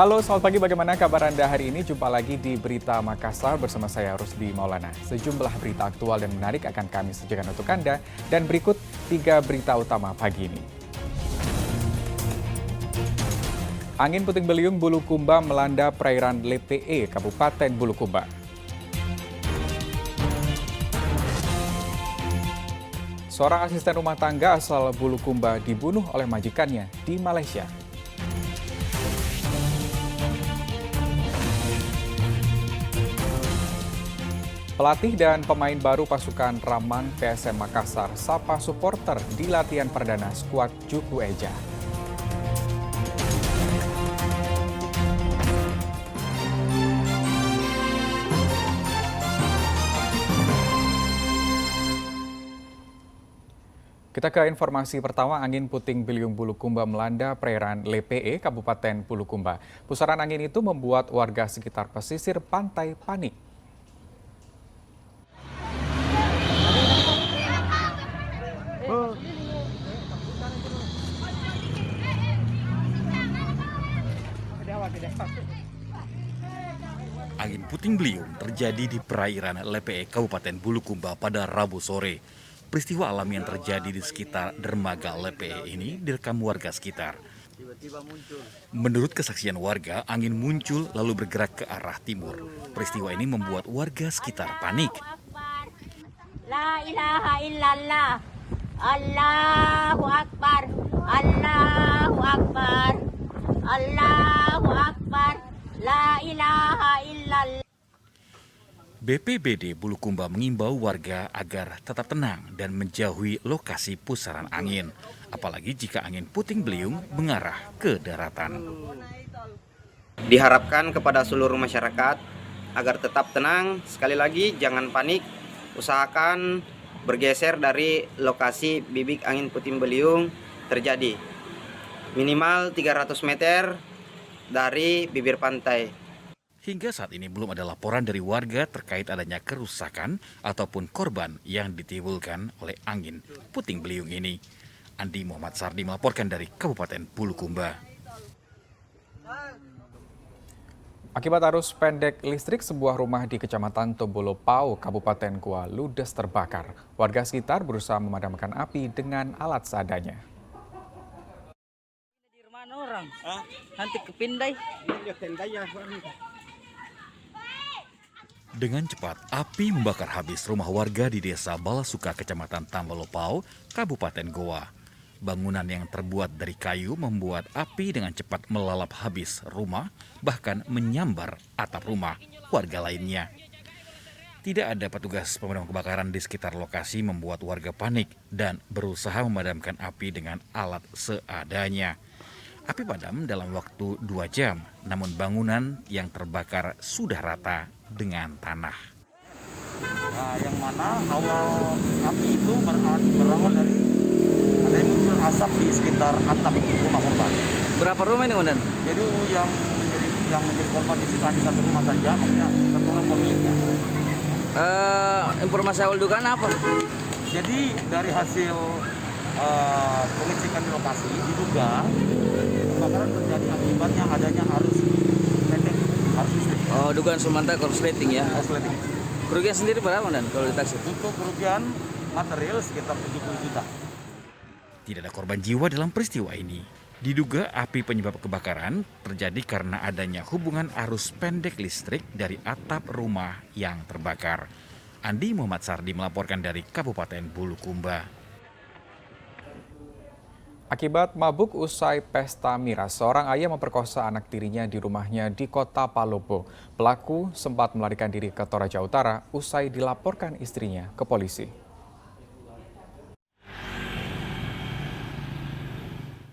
Halo, selamat pagi. Bagaimana kabar Anda hari ini? Jumpa lagi di Berita Makassar bersama saya Rusdi Maulana. Sejumlah berita aktual dan menarik akan kami sajikan untuk Anda. Dan berikut 3 berita utama pagi ini. Angin puting beliung Bulukumba melanda perairan LPE, Kabupaten Bulukumba. Seorang asisten rumah tangga asal Bulukumba dibunuh oleh majikannya di Malaysia. Pelatih dan pemain baru pasukan Raman PSM Makassar sapa supporter di latihan perdana skuad Juku Eja. Kita ke informasi pertama, angin puting beliung Bulukumba melanda perairan LPE, Kabupaten Bulukumba. Pusaran angin itu membuat warga sekitar pesisir pantai panik. Angin puting beliung terjadi di perairan LPE Kabupaten Bulukumba pada Rabu sore. Peristiwa alam yang terjadi di sekitar dermaga LPE ini direkam warga sekitar. Menurut kesaksian warga, angin muncul lalu bergerak ke arah timur. Peristiwa ini membuat warga sekitar panik. La ilaha illallah. Allahu Akbar. Allahu Akbar. Allahu Akbar. La ilaha illallah. BPBD Bulukumba mengimbau warga agar tetap tenang dan menjauhi lokasi pusaran angin, apalagi jika angin puting beliung mengarah ke daratan. Diharapkan kepada seluruh masyarakat agar tetap tenang, sekali lagi jangan panik, usahakan bergeser dari lokasi bibit angin puting beliung terjadi. Minimal 300 meter dari bibir pantai. Hingga saat ini belum ada laporan dari warga terkait adanya kerusakan ataupun korban yang ditimbulkan oleh angin puting beliung ini. Andi Muhammad Sardi melaporkan dari Kabupaten Bulukumba. Akibat arus pendek listrik, sebuah rumah di Kecamatan Tombolo Pau, Kabupaten Goa ludes terbakar. Warga sekitar berusaha memadamkan api dengan alat seadanya. Di rumah orang, nanti kepindai. Dengan cepat, api membakar habis rumah warga di Desa Balasuka, Kecamatan Tambolopau, Kabupaten Goa. Bangunan yang terbuat dari kayu membuat api dengan cepat melalap habis rumah, bahkan menyambar atap rumah warga lainnya. Tidak ada petugas pemadam kebakaran di sekitar lokasi membuat warga panik dan berusaha memadamkan api dengan alat seadanya. Api padam dalam waktu 2 jam, namun bangunan yang terbakar sudah rata dengan tanah. Nah, yang mana awal api itu berawal dari ada yang muncul asap di sekitar atap rumah korban. Berapa rumah ini, Komandan? Jadi yang menjadi korban di situ hanya satu rumah saja, maksudnya satu orang pemiliknya. Informasi awal dugaan apa? Jadi dari hasil pengecekan di lokasi diduga kebakaran terjadi akibatnya adanya arus pendek, arus listrik. Oh, dugaan sementara korsleting ya. Korsleting. Kerugian sendiri berapa, Komandan, kalau ditaksir? Untuk kerugian material sekitar 70 juta. Tidak ada korban jiwa dalam peristiwa ini. Diduga api penyebab kebakaran terjadi karena adanya hubungan arus pendek listrik dari atap rumah yang terbakar. Andi Muhammad Sardi melaporkan dari Kabupaten Bulukumba. Akibat mabuk usai pesta miras, seorang ayah memperkosa anak tirinya di rumahnya di Kota Palopo. Pelaku sempat melarikan diri ke Toraja Utara usai dilaporkan istrinya ke polisi.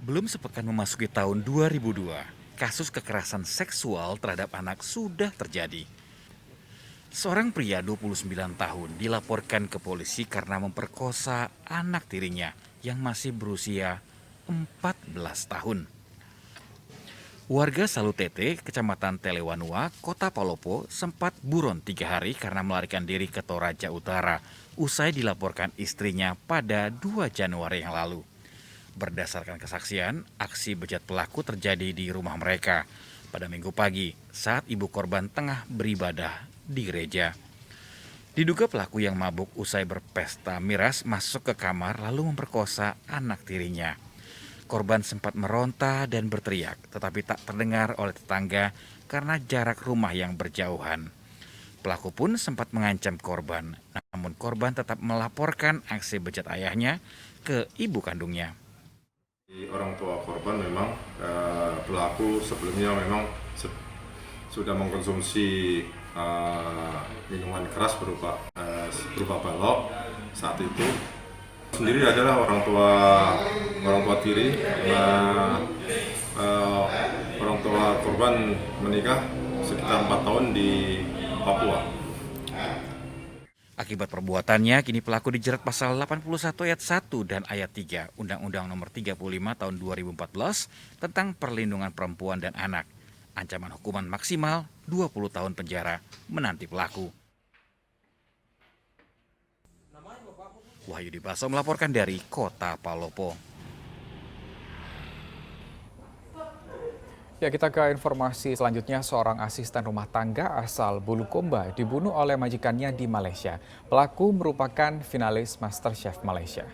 Belum sepekan memasuki tahun 2002, kasus kekerasan seksual terhadap anak sudah terjadi. Seorang pria 29 tahun dilaporkan ke polisi karena memperkosa anak tirinya yang masih berusia 14 tahun. Warga Salutete, Kecamatan Telewanua, Kota Palopo sempat buron 3 hari karena melarikan diri ke Toraja Utara usai dilaporkan istrinya pada 2 Januari yang lalu. Berdasarkan kesaksian, aksi bejat pelaku terjadi di rumah mereka. pada Minggu pagi saat ibu korban tengah beribadah di gereja. Diduga pelaku yang mabuk usai berpesta miras masuk ke kamar lalu memperkosa anak tirinya. Korban sempat meronta dan berteriak, tetapi tak terdengar oleh tetangga karena jarak rumah yang berjauhan. Pelaku pun sempat mengancam korban, namun korban tetap melaporkan aksi bejat ayahnya ke ibu kandungnya. Orang tua korban memang pelaku sebelumnya memang sudah mengkonsumsi minuman keras berupa balok saat itu. Sendiri adalah orang tua tiri. Orang tua korban menikah sekitar 4 tahun di Papua. Akibat perbuatannya, kini pelaku dijerat pasal 81 ayat 1 dan ayat 3 Undang-Undang Nomor 35 Tahun 2014 tentang Perlindungan Perempuan dan Anak. Ancaman hukuman maksimal 20 tahun penjara menanti pelaku. Wahyudi Baso melaporkan dari Kota Palopo. Ya, kita ke informasi selanjutnya. Seorang asisten rumah tangga asal Bulukumba dibunuh oleh majikannya di Malaysia. Pelaku merupakan finalis MasterChef Malaysia.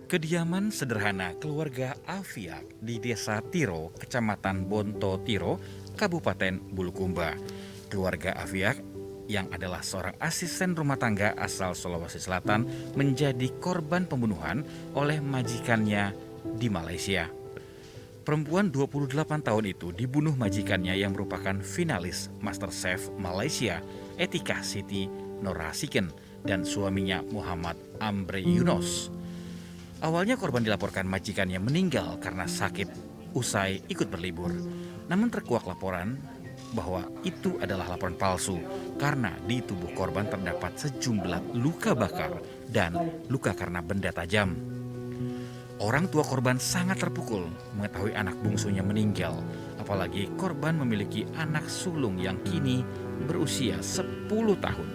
Kediaman sederhana keluarga Afiak di Desa Tiro, Kecamatan Bonto Tiro, Kabupaten Bulukumba. Keluarga Afiak yang adalah seorang asisten rumah tangga asal Sulawesi Selatan menjadi korban pembunuhan oleh majikannya di Malaysia. Perempuan 28 tahun itu dibunuh majikannya yang merupakan finalis MasterChef Malaysia, Etika Siti Norasiken, dan suaminya Muhammad Amre Yunus. Awalnya korban dilaporkan majikannya meninggal karena sakit usai ikut berlibur. Namun terkuak laporan bahwa itu adalah laporan palsu karena di tubuh korban terdapat sejumlah luka bakar dan luka karena benda tajam. Orang tua korban sangat terpukul mengetahui anak bungsunya meninggal, apalagi korban memiliki anak sulung yang kini berusia 10 tahun.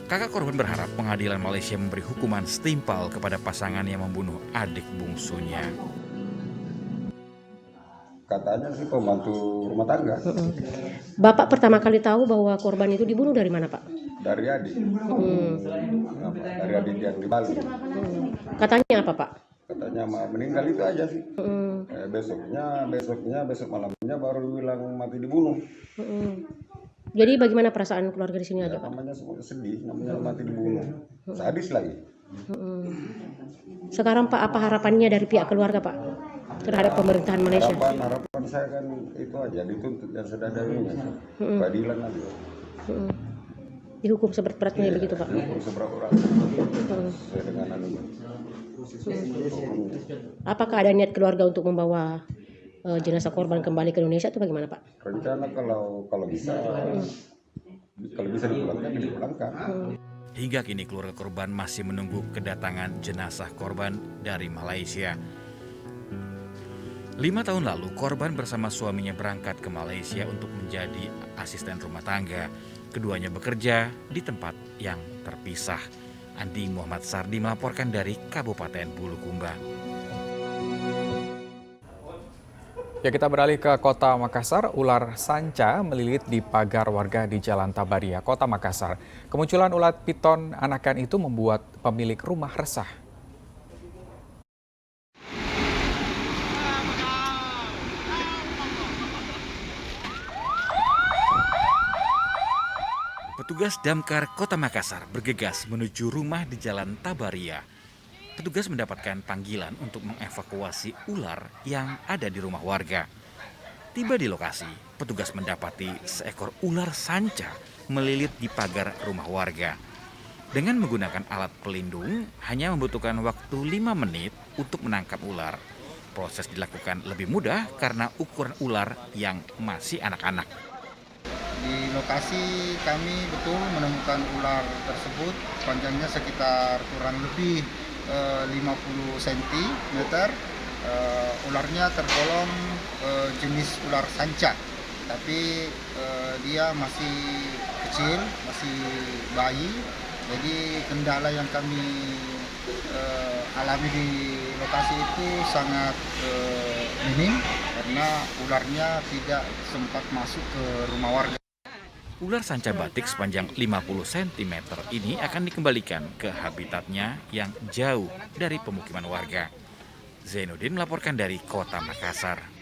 Kakak korban berharap pengadilan Malaysia memberi hukuman setimpal kepada pasangan yang membunuh adik bungsunya. Katanya sih pembantu rumah tangga. Bapak pertama kali tahu bahwa korban itu dibunuh dari mana, Pak? Dari adik. Dari adik yang di Bali. Katanya apa, Pak? Katanya meninggal itu aja sih. Besok malamnya baru bilang mati dibunuh. Jadi bagaimana perasaan keluarga di sini aja, Pak? Namanya sedih, namanya mati dibunuh. Sadis lagi. Sekarang Pak, apa harapannya dari pihak keluarga, Pak, terhadap pemerintahan Malaysia? Harapan saya kan itu aja, dituntut dan sedadarnya. Keadilan aja. Dihukum seberat-beratnya begitu, Pak? Dihukum seberat-beratnya. Sesuai dengan anunya. Apakah ada niat keluarga untuk membawa jenazah korban kembali ke Indonesia itu bagaimana, Pak? Rencana kalau bisa dipulangkan. Hingga kini keluarga korban masih menunggu kedatangan jenazah korban dari Malaysia. 5 tahun lalu korban bersama suaminya berangkat ke Malaysia untuk menjadi asisten rumah tangga. Keduanya bekerja di tempat yang terpisah. Andi Muhammad Sardi melaporkan dari Kabupaten Bulukumba. Ya, kita beralih ke Kota Makassar. Ular sanca melilit di pagar warga di Jalan Tabaria, Kota Makassar. Kemunculan ulat piton anakan itu membuat pemilik rumah resah. Petugas Damkar Kota Makassar bergegas menuju rumah di Jalan Tabaria. Petugas mendapatkan panggilan untuk mengevakuasi ular yang ada di rumah warga. Tiba di lokasi, petugas mendapati seekor ular sanca melilit di pagar rumah warga. Dengan menggunakan alat pelindung, hanya membutuhkan waktu 5 menit untuk menangkap ular. Proses dilakukan lebih mudah karena ukuran ular yang masih anak-anak. Di lokasi kami betul menemukan ular tersebut, panjangnya sekitar kurang lebih 50 cm. Ularnya tergolong jenis ular sanca, tapi dia masih kecil, masih bayi. Jadi kendala yang kami alami di lokasi itu sangat minim karena ularnya tidak sempat masuk ke rumah warga. Ular sanca batik sepanjang 50 cm ini akan dikembalikan ke habitatnya yang jauh dari pemukiman warga. Zainuddin melaporkan dari Kota Makassar.